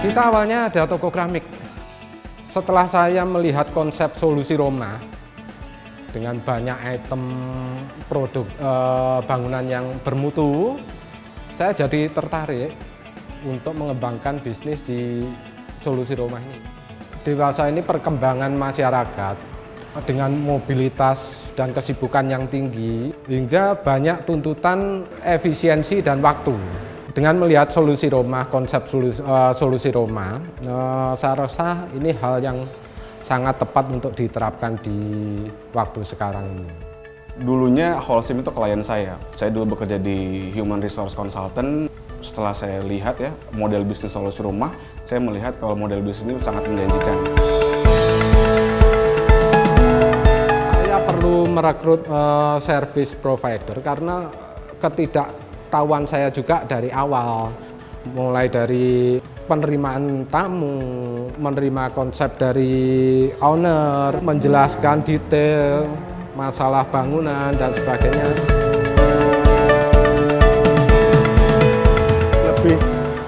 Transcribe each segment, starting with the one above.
Kita awalnya ada toko keramik. Setelah saya melihat konsep solusi rumah dengan banyak item produk bangunan yang bermutu, saya jadi tertarik untuk mengembangkan bisnis di solusi rumah ini. Dewasa ini perkembangan masyarakat dengan mobilitas dan kesibukan yang tinggi hingga banyak tuntutan efisiensi dan waktu. Dengan melihat solusi rumah, konsep solusi rumah, saya rasa ini hal yang sangat tepat untuk diterapkan di waktu sekarang ini. Dulunya Holcim itu klien saya. Saya dulu bekerja di Human Resource Consultant. Setelah saya lihat ya model bisnis solusi rumah, saya melihat kalau model bisnis ini sangat menjanjikan. Saya perlu merekrut service provider karena ketidaktahuan saya juga dari awal, mulai dari penerimaan tamu, menerima konsep dari owner, menjelaskan detail masalah bangunan dan sebagainya.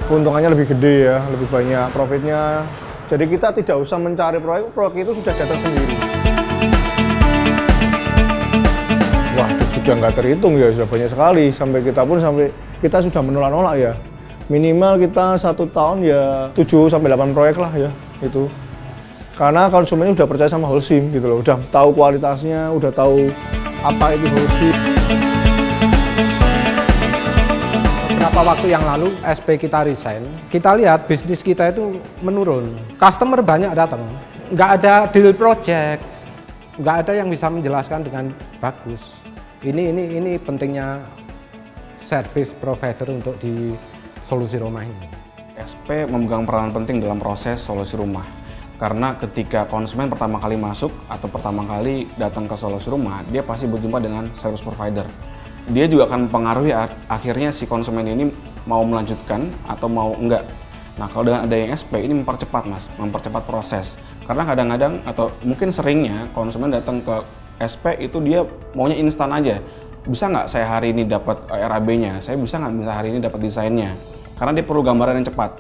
Keuntungannya lebih gede ya, lebih banyak profitnya. Jadi kita tidak usah mencari proyek itu sudah datang sendiri. Wah, sudah nggak terhitung ya, sudah banyak sekali. Sampai kita sudah menolak-nolak ya. Minimal kita 1 tahun ya 7-8 proyek lah ya itu. Karena konsumennya udah percaya sama Holcim gitu loh, udah tahu kualitasnya, udah tahu apa itu Holcim. Beberapa waktu yang lalu SP kita resign, kita lihat bisnis kita itu menurun. Customer banyak datang, nggak ada deal project, nggak ada yang bisa menjelaskan dengan bagus. Ini pentingnya service provider untuk di solusi rumah ini. SP memegang peranan penting dalam proses solusi rumah. Karena ketika konsumen pertama kali masuk atau pertama kali datang ke solusi rumah, dia pasti berjumpa dengan service provider. Dia juga akan mempengaruhi akhirnya si konsumen ini mau melanjutkan atau mau enggak. Nah, kalau dengan adanya SP ini mempercepat Mas, mempercepat proses. Karena kadang-kadang atau mungkin seringnya konsumen datang ke SP itu dia maunya instan aja. Bisa nggak saya hari ini dapat RAB-nya? Saya bisa nggak hari ini dapat desainnya? Karena dia perlu gambaran yang cepat.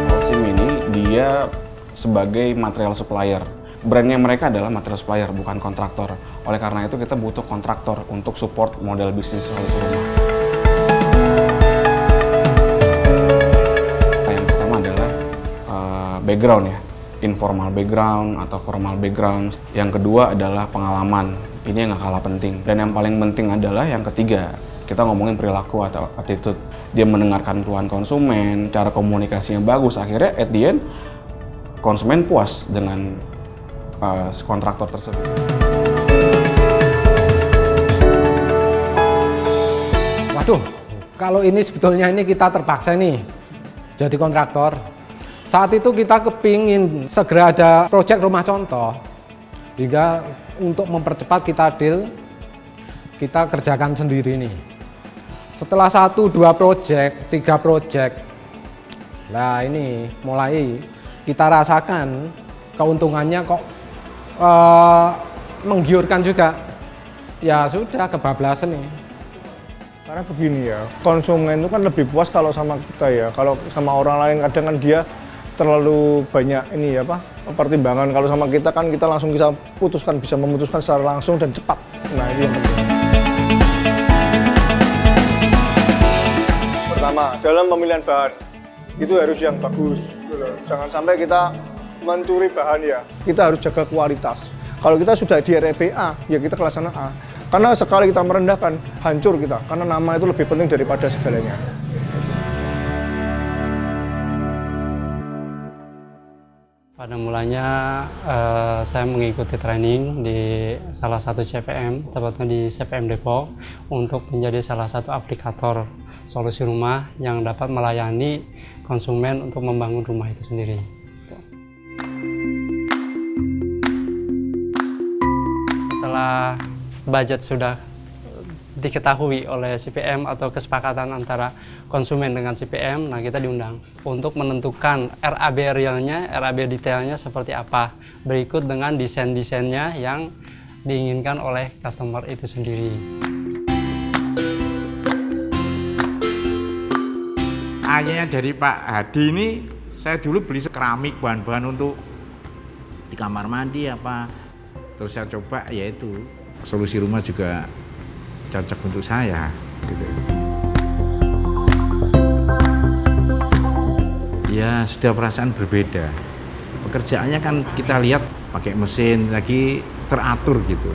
Holcim ini dia sebagai material supplier. Brandnya mereka adalah material supplier, bukan kontraktor. Oleh karena itu kita butuh kontraktor untuk support model bisnis solusi rumah. Yang pertama adalah background ya, informal background atau formal background. Yang kedua adalah pengalaman, ini yang gak kalah penting. Dan yang paling penting adalah yang ketiga, kita ngomongin perilaku atau attitude. Dia mendengarkan keluhan konsumen, cara komunikasinya bagus, akhirnya at the end konsumen puas dengan kontraktor tersebut. Waduh, kalau ini sebetulnya kita terpaksa nih jadi kontraktor. Saat itu kita kepingin segera ada proyek rumah contoh, hingga untuk mempercepat kita deal, kita kerjakan sendiri nih. Setelah 1-2 proyek, 3 proyek, nah ini mulai kita rasakan keuntungannya kok menggiurkan juga. Ya sudah, kebablasan nih. Karena begini ya, konsumen itu kan lebih puas kalau sama kita ya. Kalau sama orang lain kadang kan dia terlalu banyak ini ya pertimbangan. Kalau sama kita kan kita langsung bisa memutuskan secara langsung dan cepat. Nah, itu yang penting. Pertama, dalam pemilihan bahan itu harus yang bagus. Jangan sampai kita mencuri bahan ya. Kita harus jaga kualitas. Kalau kita sudah di REBA, ya kita kelasana A. Karena sekali kita merendahkan, hancur kita. Karena nama itu lebih penting daripada segalanya. Pada mulanya saya mengikuti training di salah satu CPM, tepatnya di CPM Depok, untuk menjadi salah satu aplikator solusi rumah yang dapat melayani konsumen untuk membangun rumah itu sendiri. Setelah budget sudah diketahui oleh CPM atau kesepakatan antara konsumen dengan CPM, nah kita diundang untuk menentukan RAB realnya, RAB detailnya seperti apa, berikut dengan desain-desainnya yang diinginkan oleh customer itu sendiri. Ayahnya dari Pak Hadi ini, saya dulu beli keramik, bahan-bahan untuk di kamar mandi apa, terus saya coba, yaitu solusi rumah juga cocok untuk saya gitu. Ya sudah perasaan berbeda. Pekerjaannya kan kita lihat pakai mesin lagi teratur gitu.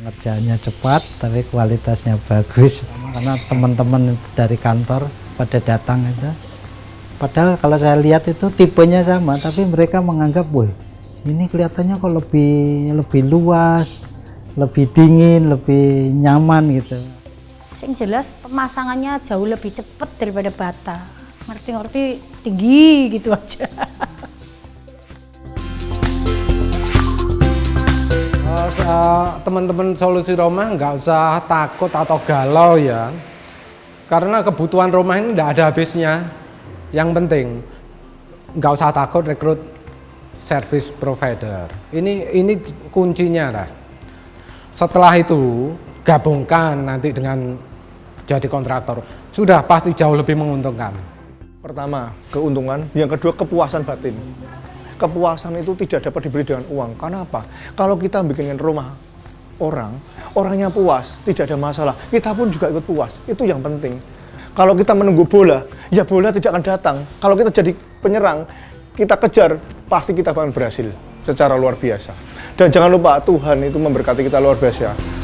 Pengerjaannya cepat tapi kualitasnya bagus karena teman-teman dari kantor pada datang itu. Padahal kalau saya lihat itu tipenya sama tapi mereka menganggap, "Woi, ini kelihatannya kok lebih luas, lebih dingin, lebih nyaman," gitu. Yang jelas pemasangannya jauh lebih cepat daripada bata. Ngerti-ngerti tinggi gitu aja. Teman-teman solusi rumah nggak usah takut atau galau ya, karena kebutuhan rumah ini nggak ada habisnya. Yang penting nggak usah takut rekrut service provider. Ini kuncinya lah. Setelah itu gabungkan nanti dengan jadi kontraktor, sudah pasti jauh lebih menguntungkan. Pertama, keuntungan. Yang kedua, kepuasan batin. Kepuasan itu tidak dapat dibeli dengan uang. Karena apa? Kalau kita bikin rumah orangnya puas, tidak ada masalah. Kita pun juga ikut puas. Itu yang penting. Kalau kita menunggu bola, ya bola tidak akan datang. Kalau kita jadi penyerang, kita kejar, pasti kita akan berhasil secara luar biasa. Dan jangan lupa, Tuhan itu memberkati kita luar biasa.